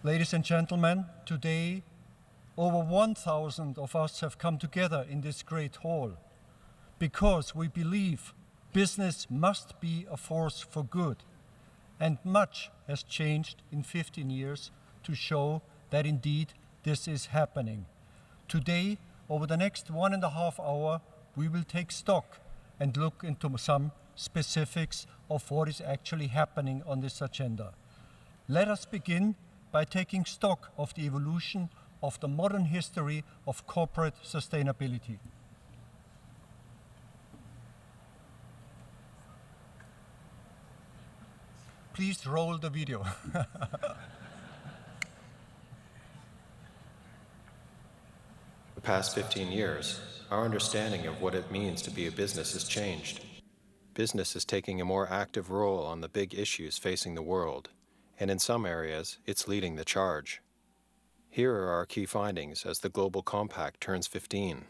Ladies and gentlemen, today over 1,000 of us have come together in this great hall because we believe business must be a force for good, and much has changed in 15 years to show that indeed this is happening. Today, over the next 1.5 hours, we will take stock and look into some specifics of what is actually happening on this agenda. Let us begin by taking stock of the evolution of the modern history of corporate sustainability. Please roll the video. The past 15 years, our understanding of what it means to be a business has changed. Business is taking a more active role on the big issues facing the world, and in some areas, it's leading the charge. Here are our key findings as the Global Compact turns 15.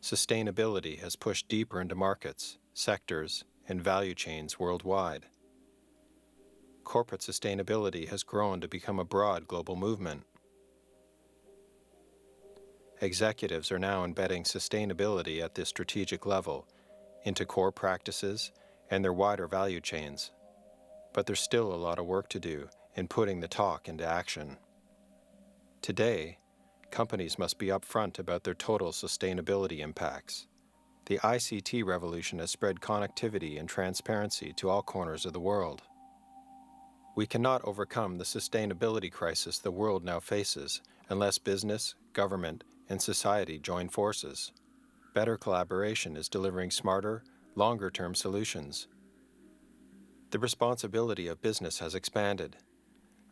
Sustainability has pushed deeper into markets, sectors, and value chains worldwide. Corporate sustainability has grown to become a broad global movement. Executives are now embedding sustainability at this strategic level into core practices and their wider value chains. But there's still a lot of work to do in putting the talk into action. Today, companies must be upfront about their total sustainability impacts. The ICT revolution has spread connectivity and transparency to all corners of the world. We cannot overcome the sustainability crisis the world now faces unless business, government, and society join forces. Better collaboration is delivering smarter, longer-term solutions. The responsibility of business has expanded.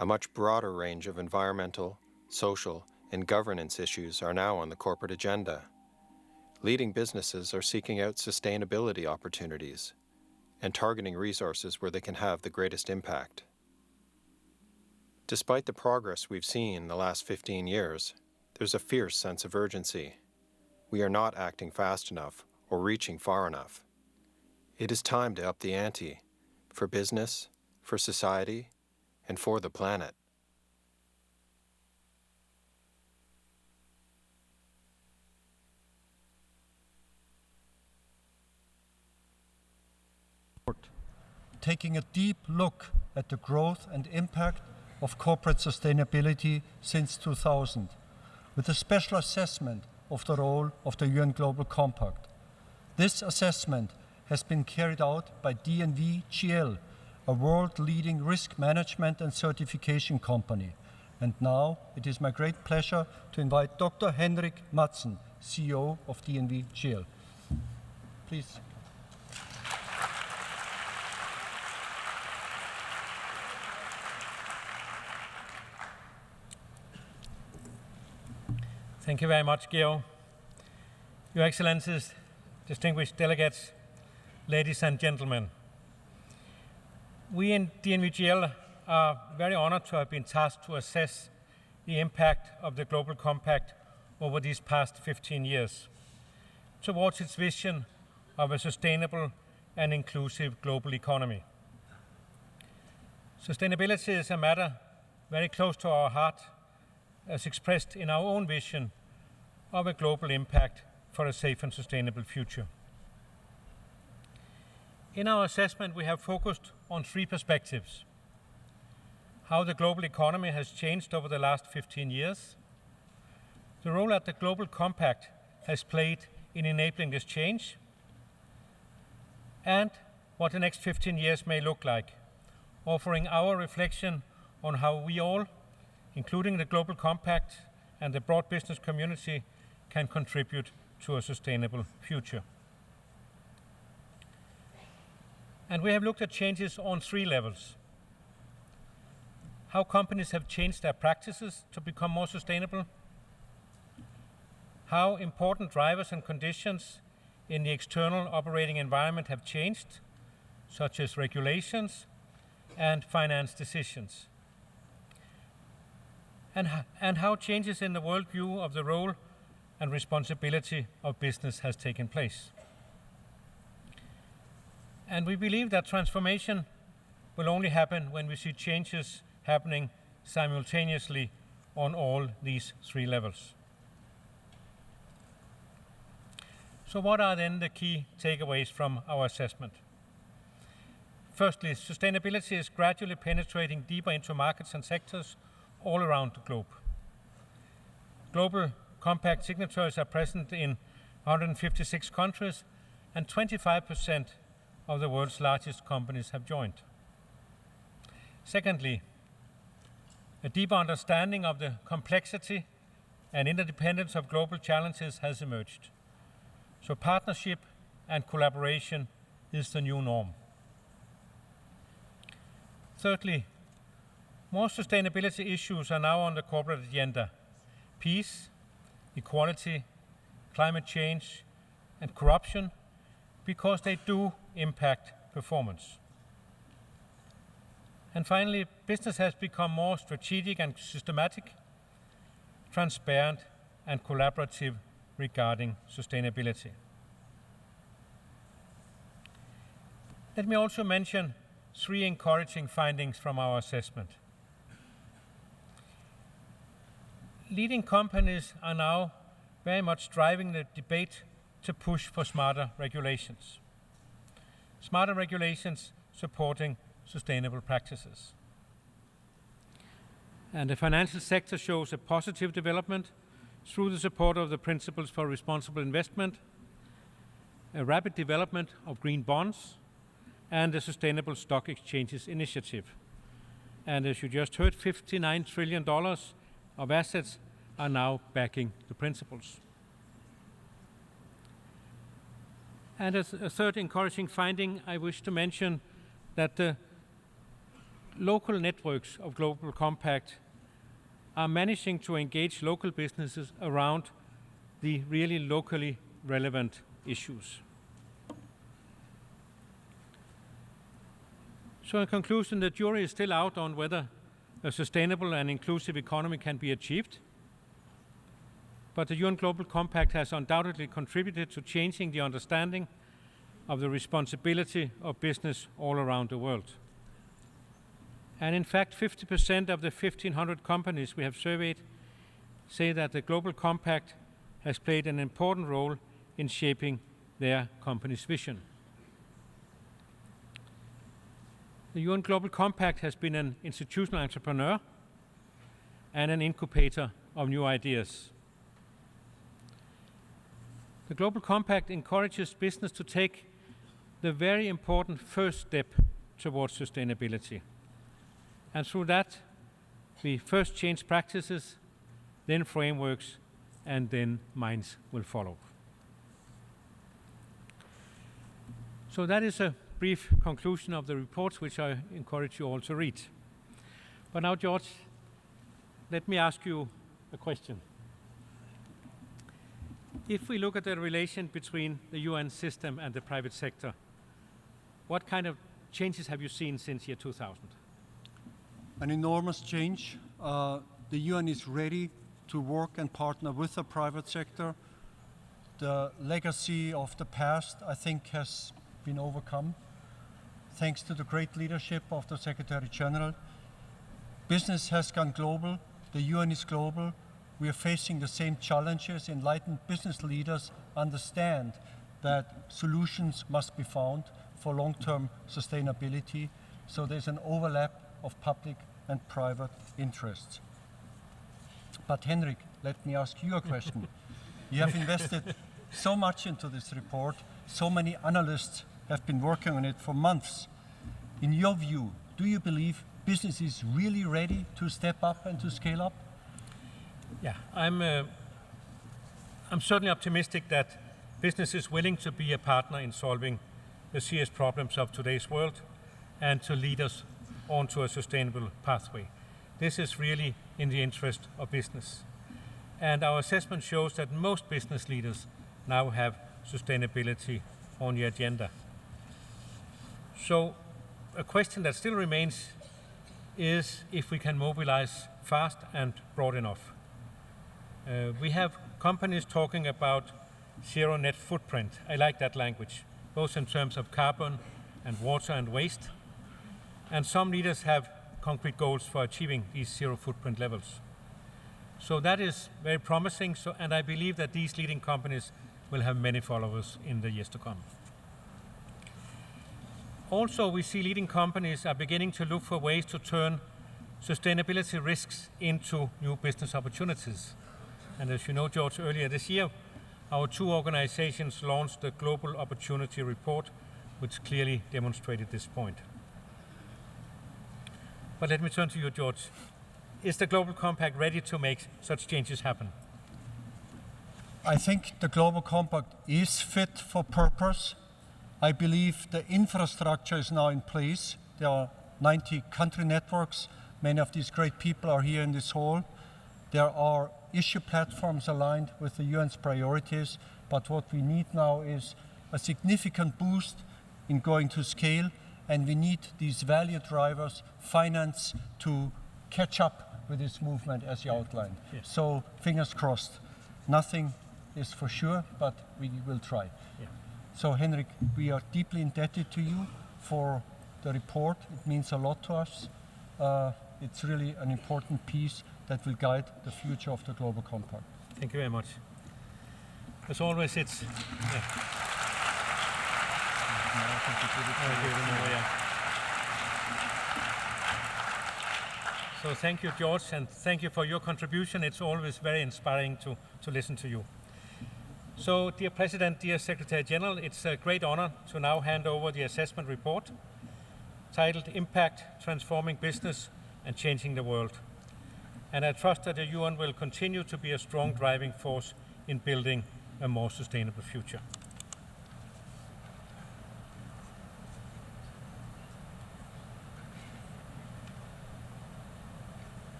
A much broader range of environmental, social, and governance issues are now on the corporate agenda. Leading businesses are seeking out sustainability opportunities and targeting resources where they can have the greatest impact. Despite the progress we've seen in the last 15 years, there's a fierce sense of urgency. We are not acting fast enough or reaching far enough. It is time to up the ante for business, for society, and for the planet. Taking a deep look at the growth and impact of corporate sustainability since 2000, with a special assessment of the role of the UN Global Compact. This assessment has been carried out by DNV GL, a world-leading risk management and certification company. And now it is my great pleasure to invite Dr. Henrik Madsen, CEO of DNV GL. Please. Thank you very much, Geo. Your Excellencies, distinguished delegates, ladies and gentlemen. We in DNVGL are very honored to have been tasked to assess the impact of the Global Compact over these past 15 years towards its vision of a sustainable and inclusive global economy. Sustainability is a matter very close to our heart, as expressed in our own vision of a global impact for a safe and sustainable future. In our assessment, we have focused on three perspectives: how the global economy has changed over the last 15 years, the role that the Global Compact has played in enabling this change, and what the next 15 years may look like, offering our reflection on how we all, including the Global Compact and the broad business community, can contribute to a sustainable future. And we have looked at changes on three levels: how companies have changed their practices to become more sustainable, how important drivers and conditions in the external operating environment have changed, such as regulations and finance decisions, and how changes in the worldview of the role and responsibility of business has taken place. And we believe that transformation will only happen when we see changes happening simultaneously on all these three levels. So what are then the key takeaways from our assessment? Firstly, sustainability is gradually penetrating deeper into markets and sectors all around the globe. Global Compact signatories are present in 156 countries, and 25% of the world's largest companies have joined. Secondly, a deeper understanding of the complexity and interdependence of global challenges has emerged. So partnership and collaboration is the new norm. Thirdly, more sustainability issues are now on the corporate agenda. Peace, equality, climate change, and corruption, because they do impact performance. And finally, business has become more strategic and systematic, transparent, and collaborative regarding sustainability. Let me also mention three encouraging findings from our assessment. Leading companies are now very much driving the debate to push for smarter regulations. Smarter regulations supporting sustainable practices. And the financial sector shows a positive development through the support of the principles for responsible investment, a rapid development of green bonds, and the Sustainable Stock Exchanges Initiative. And as you just heard, $59 trillion of assets are now backing the principles. And as a third encouraging finding, I wish to mention that the local networks of Global Compact are managing to engage local businesses around the really locally relevant issues. So in conclusion, the jury is still out on whether a sustainable and inclusive economy can be achieved. But the UN Global Compact has undoubtedly contributed to changing the understanding of the responsibility of business all around the world. And in fact, 50% of the 1,500 companies we have surveyed say that the Global Compact has played an important role in shaping their company's vision. The UN Global Compact has been an institutional entrepreneur and an incubator of new ideas. The Global Compact encourages business to take the very important first step towards sustainability. And through that, we first change practices, then frameworks, and then minds will follow. So that is a brief conclusion of the reports, which I encourage you all to read. But now, George, let me ask you a question. If we look at the relation between the UN system and the private sector, what kind of changes have you seen since year 2000? An enormous change. The UN is ready to work and partner with the private sector. The legacy of the past, I think, has been overcome thanks to the great leadership of the Secretary General. Business has gone global. The UN is global. We are facing the same challenges. Enlightened business leaders understand that solutions must be found for long-term sustainability. So there's an overlap of public and private interests. But Henrik, let me ask you a question. You have invested so much into this report. So many analysts have been working on it for months. In your view, do you believe business is really ready to step up and to scale up? Yeah, I'm certainly optimistic that business is willing to be a partner in solving the serious problems of today's world and to lead us onto a sustainable pathway. This is really in the interest of business. And our assessment shows that most business leaders now have sustainability on the agenda. So a question that still remains is if we can mobilize fast and broad enough. We have companies talking about zero net footprint. I like that language, both in terms of carbon and water and waste. And some leaders have concrete goals for achieving these zero footprint levels. So that is very promising, and I believe that these leading companies will have many followers in the years to come. Also, we see leading companies are beginning to look for ways to turn sustainability risks into new business opportunities. And as you know, George, earlier this year, our two organizations launched the Global Opportunity Report, which clearly demonstrated this point. But let me turn to you, George. Is the Global Compact ready to make such changes happen? I think the Global Compact is fit for purpose. I believe the infrastructure is now in place. There are 90 country networks. Many of these great people are here in this hall. There are issue platforms aligned with the UN's priorities, but what we need now is a significant boost in going to scale, and we need these value drivers, finance, to catch up with this movement as you outlined. Yes. So fingers crossed. Nothing is for sure, but we will try. Yeah. So Henrik, we are deeply indebted to you for the report. It means a lot to us. It's really an important piece that will guide the future of the Global Compact. Thank you very much. As always, it's... Yeah. So thank you, George, and thank you for your contribution. It's always very inspiring to listen to you. So, dear President, dear Secretary General, it's a great honor to now hand over the assessment report titled Impact, Transforming Business and Changing the World. And I trust that the UN will continue to be a strong driving force in building a more sustainable future.